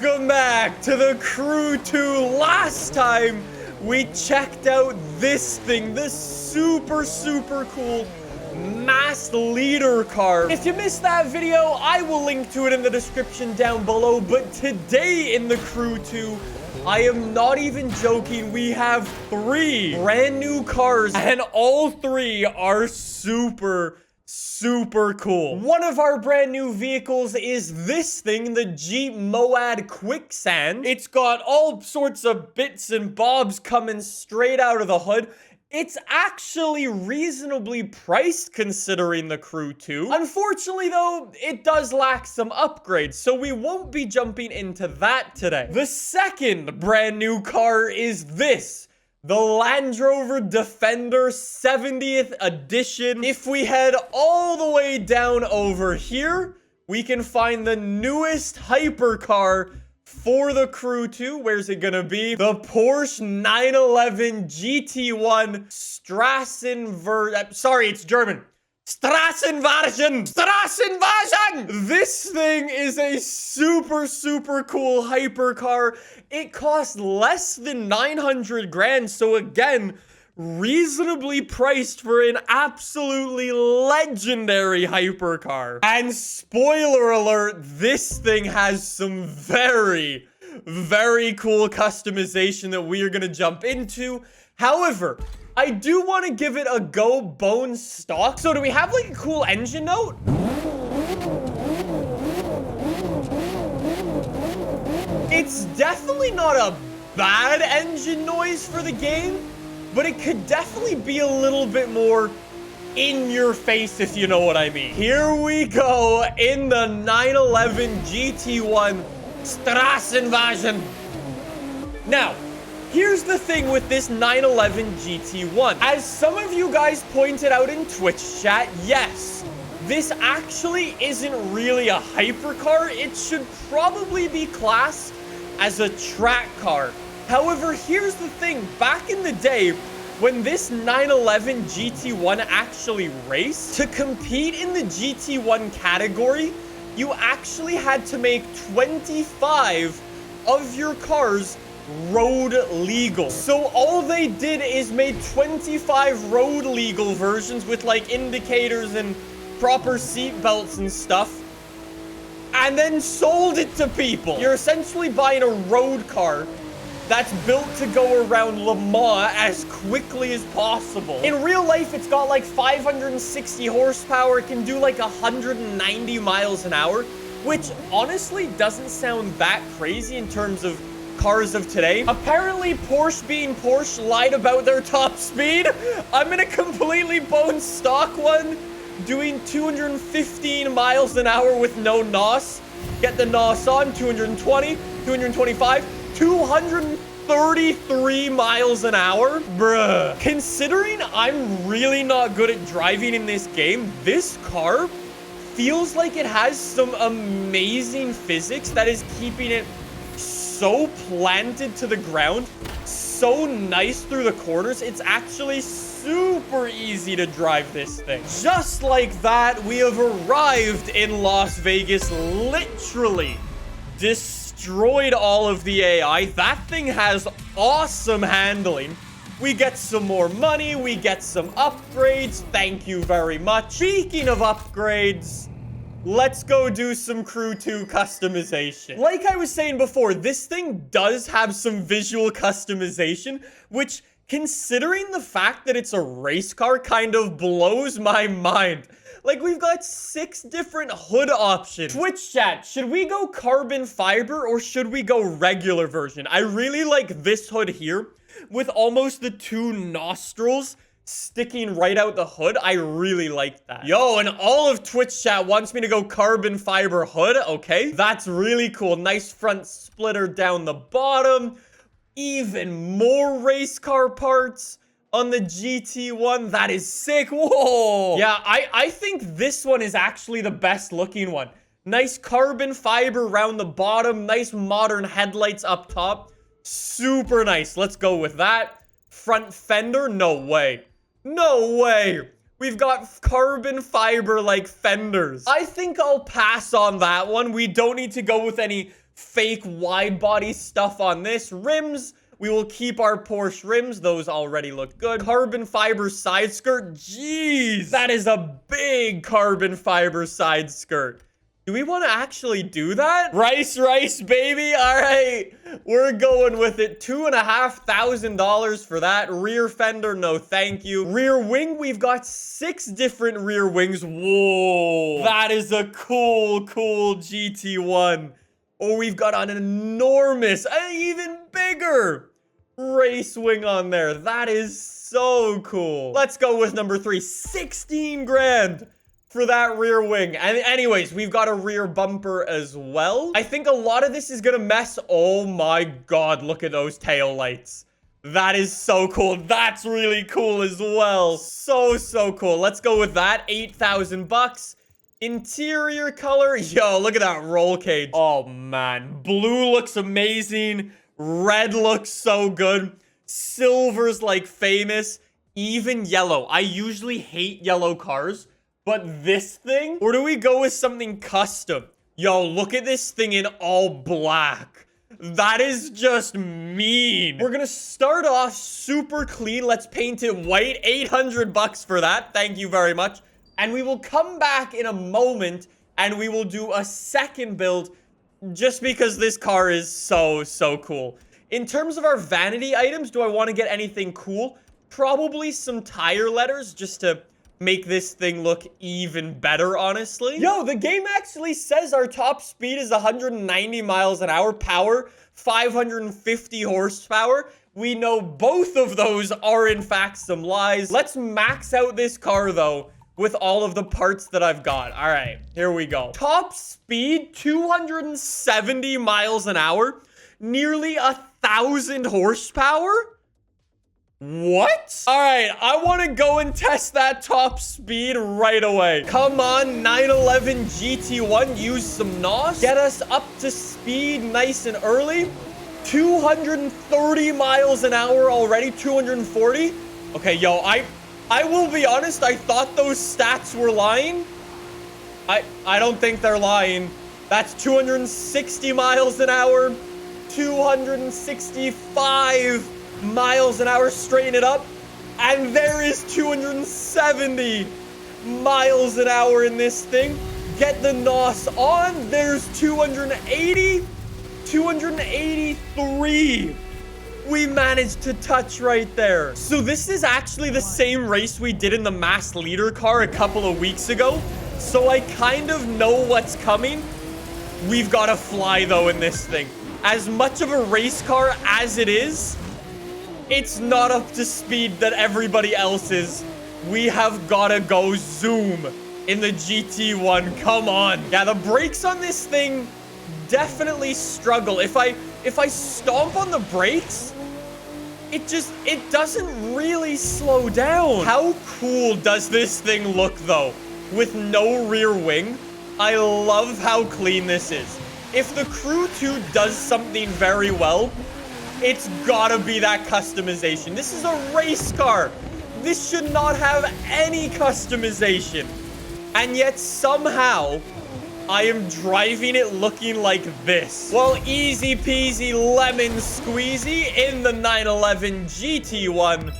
Welcome back to the Crew 2. Last time we checked out this thing, this super cool mass leader car. If you missed that video, I will link to it in the description down below. But today in the Crew 2, I am not even joking, we have 3 brand new cars and all 3 are super cool. One of our brand new vehicles is this thing, the Jeep Moad Quicksand. It's got all sorts of bits and bobs coming straight out of the hood. It's actually reasonably priced considering the Crew 2. Unfortunately though, it does lack some upgrades, so we won't be jumping into that today. The second brand new car is this, the Land Rover Defender 70th edition. If we head all the way down over here, we can find the newest hypercar for the Crew 2. Where's it gonna be? The Porsche 911 GT1 sorry, it's German. Strassenwagen! This thing is a super cool hypercar. It costs less than 900 grand. So again, reasonably priced for an absolutely legendary hypercar. And spoiler alert, this thing has some very cool customization that we are going to jump into. However, I do want to give it a go bone stock. So do we have like a cool engine note? It's definitely not a bad engine noise for the game, but it could definitely be a little bit more in your face, if you know what I mean. Here we go in the 911 GT1 Strassenwagen. Now, here's the thing with this 911 GT1. As some of you guys pointed out in Twitch chat, yes, this actually isn't really a hypercar. It should probably be classed as a track car. However, here's the thing. Back in the day, when this 911 GT1 actually raced, to compete in the GT1 category, you actually had to make 25 of your cars road legal. So all they did is made 25 road legal versions with like indicators and proper seat belts and stuff, and then sold it to people. You're essentially buying a road car that's built to go around Le Mans as quickly as possible. In real life, it's got like 560 horsepower. It can do like 190 miles an hour, which honestly doesn't sound that crazy in terms of cars of today. Apparently, Porsche being Porsche lied about their top speed. I'm in a completely bone stock one, doing 215 miles an hour with no NOS. Get the NOS on, 220, 225, 233 miles an hour. Bruh. Considering I'm really not good at driving in this game, this car feels like it has some amazing physics that is keeping it so planted to the ground, so nice through the corners. It's actually super easy to drive this thing. Just like that, we have arrived in Las Vegas, literally destroyed all of the AI. That thing has awesome handling. We get some more money, we get some upgrades. Thank you very much. Speaking of upgrades, let's go do some Crew 2 customization. Like I was saying before, this thing does have some visual customization, which, considering the fact that it's a race car, kind of blows my mind. Like, we've got 6 different hood options. Twitch chat, should we go carbon fiber or should we go regular version? I really like this hood here with almost the 2 nostrils sticking right out the hood. I really like that. Yo, and all of Twitch chat wants me to go carbon fiber hood. Okay, that's really cool. Nice front splitter down the bottom. Even more race car parts on the GT1. That is sick. Whoa. Yeah, I think this one is actually the best looking one. Nice carbon fiber around the bottom. Nice modern headlights up top. Super nice. Let's go with that. Front fender. No way. No way. We've got carbon fiber like fenders. I think I'll pass on that one. We don't need to go with any fake wide body stuff on this. Rims, we will keep our Porsche rims. Those already look good. Carbon fiber side skirt. Jeez, that is a big carbon fiber side skirt. Do we want to actually do that? Rice, baby. All right, we're going with it. $2,500 for that. Rear fender, no thank you. Rear wing, we've got 6 different rear wings. Whoa, that is a cool GT1. Oh, we've got an enormous, even bigger race wing on there. That is so cool. Let's go with number 3. 16 grand for that rear wing. And anyways, we've got a rear bumper as well. I think a lot of this is gonna mess. Oh my God, look at those tail lights. That is so cool. That's really cool as well. So cool. Let's go with that. 8,000 bucks. Interior color. Yo, look at that roll cage. Oh man, blue looks amazing. Red looks so good. Silver's like famous. Even yellow. I usually hate yellow cars, but this thing, or do we go with something custom? Yo, look at this thing in all black. That is just mean. We're gonna start off super clean. Let's paint it white. 800 bucks for that. Thank you very much. And we will come back in a moment and we will do a second build just because this car is so cool. In terms of our vanity items, do I want to get anything cool? Probably some tire letters just to make this thing look even better, honestly. Yo, the game actually says our top speed is 190 miles an hour, power 550 horsepower. We know both of those are in fact some lies. Let's max out this car though with all of the parts that I've got. All right, here we go. Top speed 270 miles an hour, nearly 1,000 horsepower. What? All right, I want to go and test that top speed right away. Come on, 911 GT1, use some NOS. Get us up to speed nice and early. 230 miles an hour already, 240. Okay, yo, I will be honest, I thought those stats were lying. I don't think they're lying. That's 260 miles an hour, 265 miles an hour, straighten it up, and there is 270 miles an hour in this thing. Get the NOS on. There's 280, 283. We managed to touch right there. So this is actually the same race we did in the mass leader car a couple of weeks ago, so I kind of know what's coming. We've got to fly though in this thing. As much of a race car as it is, it's not up to speed that everybody else is. We have gotta go zoom in the GT1. Come on. Yeah, the brakes on this thing definitely struggle. If I stomp on the brakes, it doesn't really slow down. How cool does this thing look though? With no rear wing. I love how clean this is. If the Crew 2 does something very well, it's gotta be that customization. This is a race car. This should not have any customization. And yet somehow, I am driving it looking like this. Well, easy peasy lemon squeezy in the 911 GT1.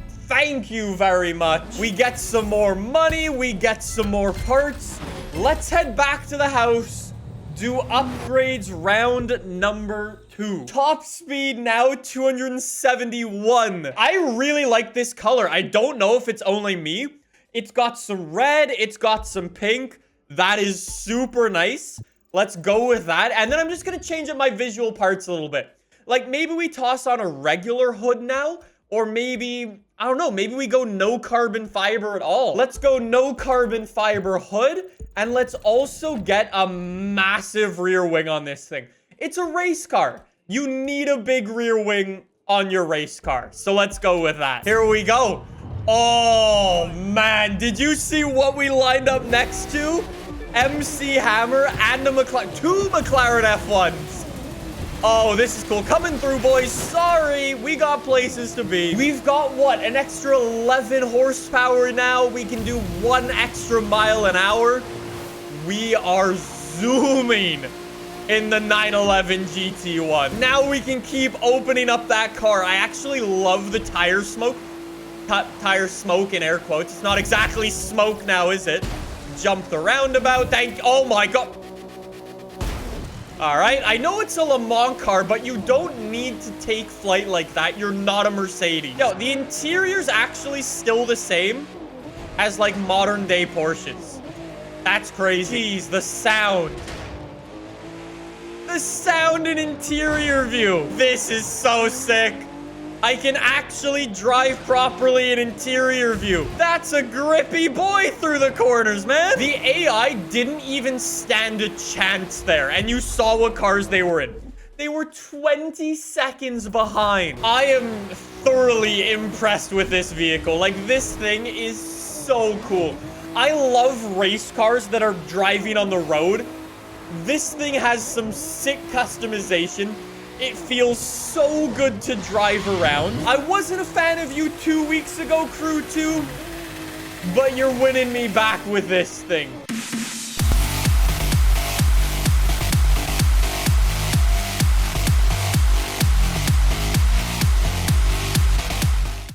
Thank you very much. We get some more money. We get some more parts. Let's head back to the house. Do upgrades round number 2. Top speed now 271. I really like this color. I don't know if it's only me. It's got some red. It's got some pink. That is super nice. Let's go with that. And then I'm just going to change up my visual parts a little bit. Like maybe we toss on a regular hood now. Or maybe, I don't know, maybe we go no carbon fiber at all. Let's go no carbon fiber hood. And let's also get a massive rear wing on this thing. It's a race car. You need a big rear wing on your race car. So let's go with that. Here we go. Oh, man. Did you see what we lined up next to? MC Hammer and a McLaren. 2 McLaren F1s. Oh, this is cool. Coming through, boys. Sorry, we got places to be. We've got, what, an extra 11 horsepower now. We can do 1 extra mile an hour. We are zooming in the 911 GT1. Now we can keep opening up that car. I actually love the tire smoke. Tire smoke in air quotes. It's not exactly smoke now, is it? Jump the roundabout. Oh my god. All right, I know it's a Le Mans car, but you don't need to take flight like that. You're not a Mercedes. Yo, the interior's actually still the same as like modern day Porsches. That's crazy. Jeez, the sound. The sound and interior view. This is so sick. I can actually drive properly in interior view. That's a grippy boy through the corners, man. The AI didn't even stand a chance there. And you saw what cars they were in. They were 20 seconds behind. I am thoroughly impressed with this vehicle. Like, this thing is so cool. I love race cars that are driving on the road. This thing has some sick customization. It feels so good to drive around. I wasn't a fan of you 2 weeks ago, Crew 2, but you're winning me back with this thing.